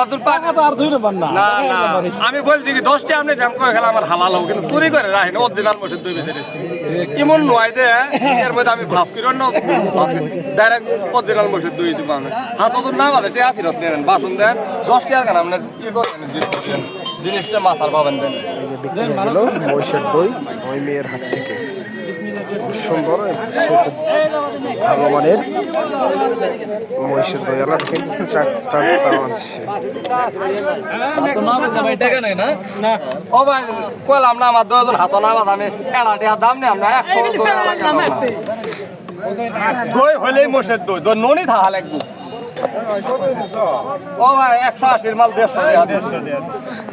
বাদুর পানি তো আর ধুইলে পান না না না আমি বলছি কি 10টি আপনি ড্যাম করে খেলা আমার হালাল হোক কিন্তু চুরি করে রাখেন অরিজিনাল মসজিদ দুই ভিতরে এমন নয় যে এর মধ্যে আমি ভাস করি না ডাইরেক্ট অরিজিনাল মসজিদ দুই দিব আমি হাত তো না বাদে টিয়া ফেরত নেন বাসন দেন 10টি আর কেন আপনি কি করেন জিনিসটা মাথার পাবেন দেন হলো মহিষের দই ওই মেয়ের হাত থেকে সুন্দর ভালো মানের মহিষের দই আলা দেখেন 4টা ও ভাই কইলাম না আমার 2 জন হাত না বাদ আমি এড়াটি দাম নেই আমরা 100 দই দই হলেই মসজিদ দই দই ননি থাকা লাগবে ও ভাই 180 মাল 150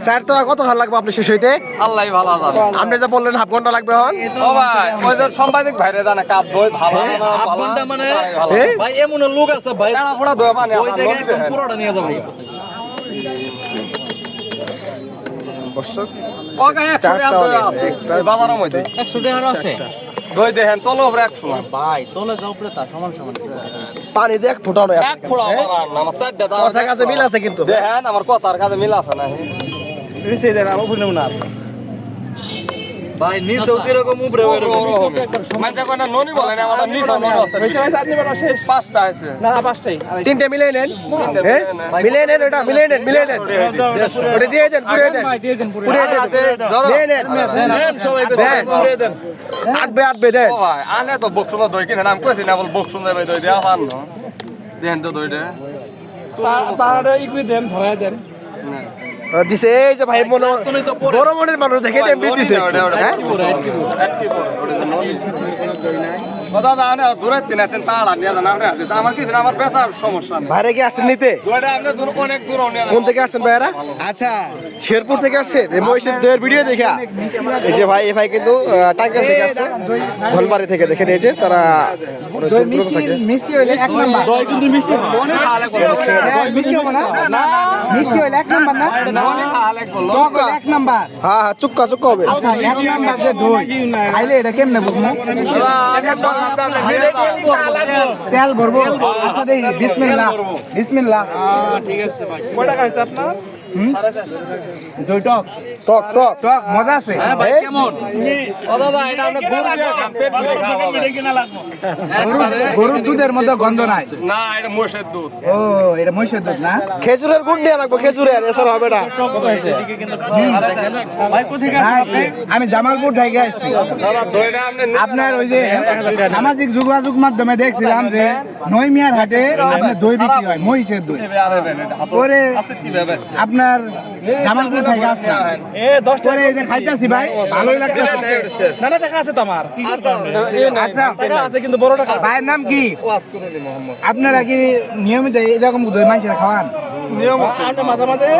4 টাকা কত ভালো লাগবে আপনি শেষ হইতে আল্লাহ ভালো জানে আপনি যা বললেন হাফ ঘন্টা লাগবে হন ও ভাই ওই যে সাংবাদিক ভাইরে জানে কাপ দই ভালো না হাফ ঘন্টা মানে ভাই এমন লোক আছে ভাই এড়া ফোড়া দই পানি ওই জায়গায় একদম পুরোটা নিয়ে যাবো দর্শক ও গায় 100 টাকা বাজারের মধ্যে 100 টাকা আছে দই দেখেন তলো উপরে 100 ভাই তোলে যাও উপরে তা সমান সমান পানি দেখ ফোটাও না এক ফোড়া আমার আমার 4টা দাম কথা কাছে মিল আছে কিন্তু দেখেন আমার কথার কাছে মিল আছে না রিসে দেন আমি ভুললাম না ভাই নিচেও কিরকম উপরে মানে কোন ননি বলে না আমাদের নিচে ননি আছে হইছে ভাই চাটনি বাটা শেষ 5টা আছে না না পাঁচটাই তিনটে মিলে নেন হ্যাঁ মিলে নেন ওটা মিলে নেন ওটা দিয়ে দেন পুরো দেন পুরো দেন দিয়ে নেন দেন সবাই দেন দেন আটবে দেন ও ভাই আনে তো বকসুন্দর দই কিনে নাম কইছি না বল বকসুন্দর ভাই দই দেয়া পান না দেন তো দইটা তারা ইকরি দেন ভরায় দেন দিছে এই যে ভাই মনে বড় মনের মানুষ দেখে এমনি দিছে হ্যাঁ কথা দাও দূরে তিনাতেন তাড়া নিয়ে জানা আমার কিছু আমার বেচার সমস্যা নেই বাইরে কি আসছেন নিতে দইটা আপনি দূর অনেক দূর নিয়ে কোন থেকে আসছেন ভাইরা আচ্ছা শেরপুর থেকে আসছেন এই মহিষের দইয়ের ভিডিও দেখা এই যে ভাই এই ভাই কিন্তু টাঙ্গাইল থেকে আসছে ধনবাড়ি থেকে দেখে নিয়েছে তারা অনেক দূর দূরান্ত থেকে মিষ্টি হইলে এক নাম্বার দই কিন্তু মিষ্টি ননি খালে মিষ্টি হবে না না মিষ্টি হইলে এক নাম্বার না ননি খালে বললো টক হইলে এক নাম্বার হ্যাঁ হ্যাঁ চুক্কা হবে আচ্ছা এক নাম্বার যে দই খাইলে এটা কেমনে বুঝবো তেল ভরবো আচ্ছা দেখি বিসমিল্লাহ বিসমিল্লাহ ঠিক আছে ভাই কয়টা খাইছে আপনার দই টক টক টক মজা আছে ভাই কেমন ও দাদা এটা আমরা গরু দিয়ে খাম পেট ভরে খাওয়া গরুর দুধের মধ্যে গন্ধ নাই না এটা মোষের দুধ ও এটা মহিষের দুধ না খেজুরের গুড় নিয়ে রাখবো খেজুরের এছাড়া হবে না ভাই কোথায় না, আমি জামালপুর থেকে আসছি দাদা দইটা আপনি আপনার ওই যে সামাজিক যোগাযোগ মাধ্যমে দেখছিলাম যে নইমিয়ার হাটে আপনার দই বিক্রি হয় মহিষের দই ওরে আপনার জামালপুর থেকে আসলাম পরে এই যে খাইতেছি ভাই ভালোই লাগতেছে নানা টাকা আছে তো আমার আচ্ছা টাকা আছে কিন্তু বড় টাকা ভাইয়ের নাম কি আপনারা কি নিয়মিত এরকম দই মাইসের খাওয়ান নিয়ম মাঝে মাঝে